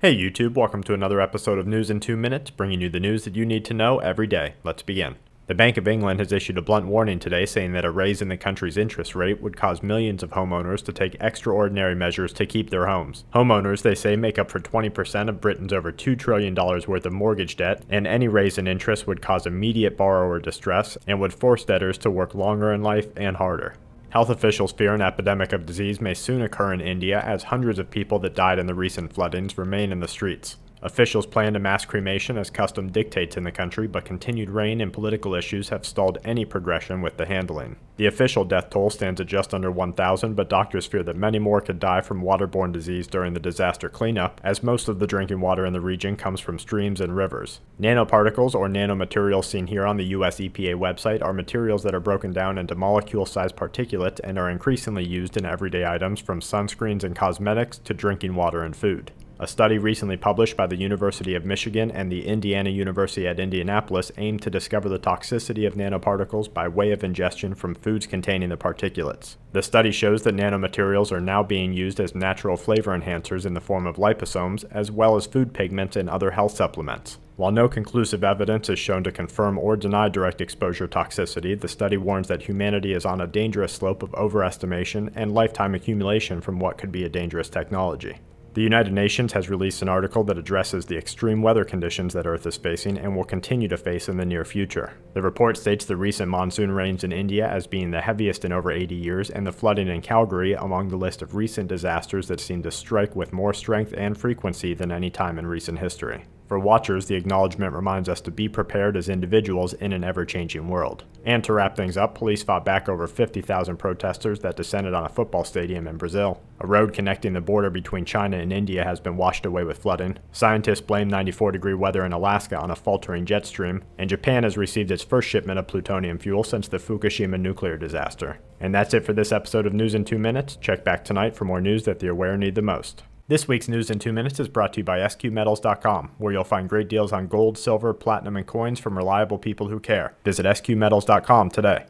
Hey YouTube, welcome to another episode of News in 2 Minutes, bringing you the news that you need to know every day. Let's begin. The Bank of England has issued a blunt warning today saying that a raise in the country's interest rate would cause millions of homeowners to take extraordinary measures to keep their homes. Homeowners, they say, make up for 20% of Britain's over $2 trillion worth of mortgage debt, and any raise in interest would cause immediate borrower distress and would force debtors to work longer in life and harder. Health officials fear an epidemic of disease may soon occur in India as hundreds of people that died in the recent floodings remain in the streets. Officials plan to mass cremation as custom dictates in the country, but continued rain and political issues have stalled any progression with the handling. The official death toll stands at just under 1,000, but doctors fear that many more could die from waterborne disease during the disaster cleanup, as most of the drinking water in the region comes from streams and rivers. Nanoparticles, or nanomaterials seen here on the US EPA website, are materials that are broken down into molecule-sized particulates and are increasingly used in everyday items from sunscreens and cosmetics to drinking water and food. A study recently published by the University of Michigan and the Indiana University at Indianapolis aimed to discover the toxicity of nanoparticles by way of ingestion from foods containing the particulates. The study shows that nanomaterials are now being used as natural flavor enhancers in the form of liposomes, as well as food pigments and other health supplements. While no conclusive evidence is shown to confirm or deny direct exposure toxicity, the study warns that humanity is on a dangerous slope of overestimation and lifetime accumulation from what could be a dangerous technology. The United Nations has released an article that addresses the extreme weather conditions that Earth is facing and will continue to face in the near future. The report states the recent monsoon rains in India as being the heaviest in over 80 years and the flooding in Calgary among the list of recent disasters that seem to strike with more strength and frequency than any time in recent history. For watchers, the acknowledgement reminds us to be prepared as individuals in an ever-changing world. And to wrap things up, police fought back over 50,000 protesters that descended on a football stadium in Brazil. A road connecting the border between China and India has been washed away with flooding. Scientists blame 94-degree weather in Alaska on a faltering jet stream, and Japan has received its first shipment of plutonium fuel since the Fukushima nuclear disaster. And that's it for this episode of News in 2 Minutes. Check back tonight for more news that the aware need the most. This week's News in 2 Minutes is brought to you by sqmetals.com, where you'll find great deals on gold, silver, platinum, and coins from reliable people who care. Visit sqmetals.com today.